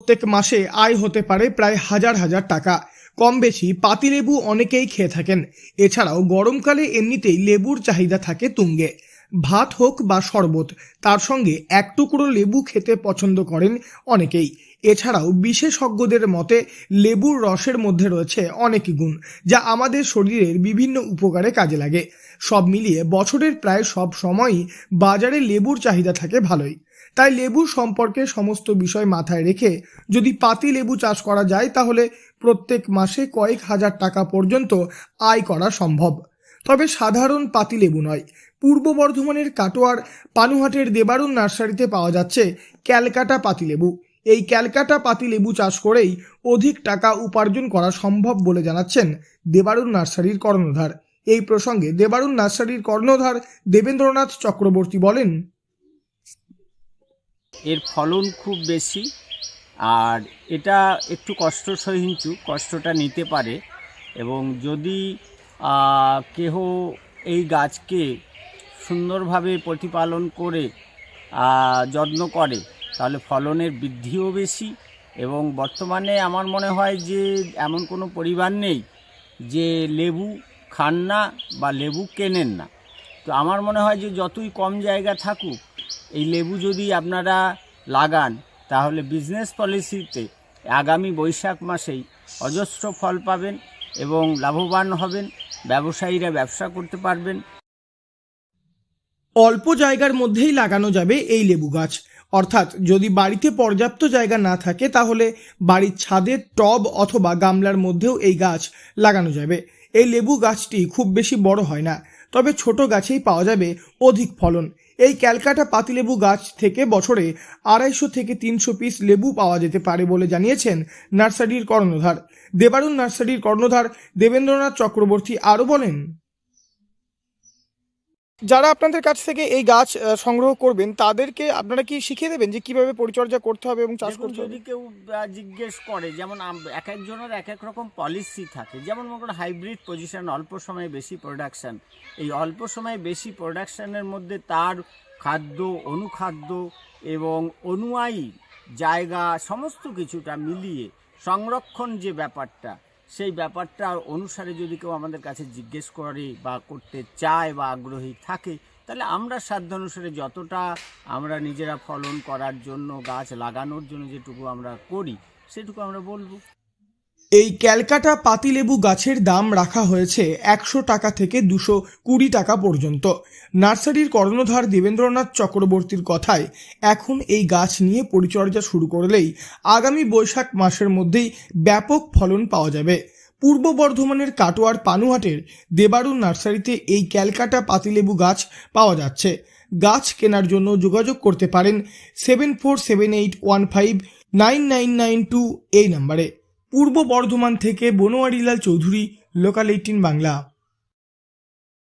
প্রত্যেক মাসে আয় হতে পারে প্রায় হাজার হাজার টাকা। কম বেশি পাতিলেবু অনেকেই খেয়ে থাকেন। এছাড়াও গরমকালে এমনিতেই লেবুর চাহিদা থাকে তুঙ্গে। ভাত হোক বা শরবত, তার সঙ্গে এক টুকরো লেবু খেতে পছন্দ করেন অনেকেই। এছাড়াও বিশেষজ্ঞদের মতে লেবুর রসের মধ্যে রয়েছে অনেক গুণ, যা আমাদের শরীরের বিভিন্ন উপকারে কাজে লাগে। সব মিলিয়ে বছরের প্রায় সব সময়ই বাজারে লেবুর চাহিদা থাকে ভালোই। তাই লেবু সম্পর্কে সমস্ত বিষয় মাথায় রেখে যদি পাতি লেবু চাষ করা যায়, তাহলে প্রত্যেক মাসে কয়েক হাজার টাকা পর্যন্ত আয় করা সম্ভব। তবে সাধারণ পাতি লেবু নয়, পূর্ব বর্ধমানের কাটোয়ার পানুহাটের দেবারুণ নার্সারিতে পাওয়া যাচ্ছে ক্যালকাটা পাতিলেবু। এই ক্যালকাটা পাতিলেবু চাষ করেই অধিক টাকা উপার্জন করা সম্ভব বলে জানাচ্ছেন দেবারুণ নার্সারির কর্ণধার। এই প্রসঙ্গে দেবারুণ নার্সারির কর্ণধার দেবেন্দ্রনাথ চক্রবর্তী বলেন, এর ফলন খুব বেশি, আর এটা একটু কষ্ট সহিষ্ণু, কষ্টটা নিতে পারে। এবং যদি কেহ এই গাছকে সুন্দরভাবে প্রতিপালন করে যত্ন করে, তাহলে ফলনের বৃদ্ধিও বেশি। এবং বর্তমানে আমার মনে হয় যে এমন কোনো পরিবার নেই যে লেবু খান না বা লেবু কেনেন না। তো আমার মনে হয় যে যতই কম জায়গা থাকুক, এই লেবু যদি আপনারা লাগান, তাহলে বিজনেস পলিসিতে আগামী বৈশাখ মাসেই অজস্র ফল পাবেন এবং লাভবান হবেন। ব্যবসায়ীরা ব্যবসা করতে পারবেন। অল্প জায়গার মধ্যেই লাগানো যাবে এই লেবু গাছ। অর্থাৎ যদি বাড়িতে পর্যাপ্ত জায়গা না থাকে, তাহলে বাড়ির ছাদের টব অথবা গামলার মধ্যেও এই গাছ লাগানো যাবে। এই লেবু গাছটি খুব বেশি বড় হয় না, তবে ছোট গাছেই পাওয়া যাবে অধিক ফলন। এই ক্যালকাটা পাতিলেবু গাছ থেকে বছরে 250 থেকে 300 পিস লেবু পাওয়া যেতে পারে বলে জানিয়েছেন নার্সারির কর্ণধার। দেবারুণ নার্সারির কর্ণধার দেবেন্দ্রনাথ চক্রবর্তী আরও বলেন, যারা আপনাদের কাছ থেকে এই গাছ সংগ্রহ করবেন, তাদেরকে আপনারা কি শিখিয়ে দেবেন যে কিভাবে পরিচর্যা করতে হবে এবং চাষ করতে হবে? যদি কেউ জিজ্ঞেস করে, যেমন এক একজনের এক এক রকম পলিসি থাকে। যেমন মনে করুন হাইব্রিড পজিশন, অল্প সময়ে বেশি প্রোডাকশান। এই অল্প সময়ে বেশি প্রোডাকশানের মধ্যে তার খাদ্য, অনুখাদ্য এবং অনুয়ায়ী জায়গা সমস্ত কিছুটা মিলিয়ে সংরক্ষণ যে ব্যাপারটা, সেই ব্যাপারটা অনুসারে যদি কেউ আমাদের কাছে জিজ্ঞেস করে বা করতে চায় বা আগ্রহী থাকে, তাহলে আমরা সাধ্য অনুসারে যতটা আমরা নিজেরা ফলন করার জন্য, গাছ লাগানোর জন্য যেটুকু আমরা করি, সেটুকু আমরা বলবো। এই ক্যালকাটা পাতিলেবু গাছের দাম রাখা হয়েছে 100 টাকা থেকে 220 টাকা পর্যন্ত। নার্সারির কর্ণধার দেবেন্দ্রনাথ চক্রবর্তীর কথায় এখন এই গাছ নিয়ে পরিচর্যা শুরু করলেই আগামী বৈশাখ মাসের মধ্যেই ব্যাপক ফলন পাওয়া যাবে। পূর্ব বর্ধমানের কাটোয়ার পানুহাটের দেবারুণ নার্সারিতে এই ক্যালকাটা পাতিলেবু গাছ পাওয়া যাচ্ছে। গাছ কেনার জন্য যোগাযোগ করতে পারেন 7478159992 এই নম্বরে। পূর্ব বর্ধমান থেকে বনোয়ারিলাল চৌধুরী, লোকাল 18 বাংলা।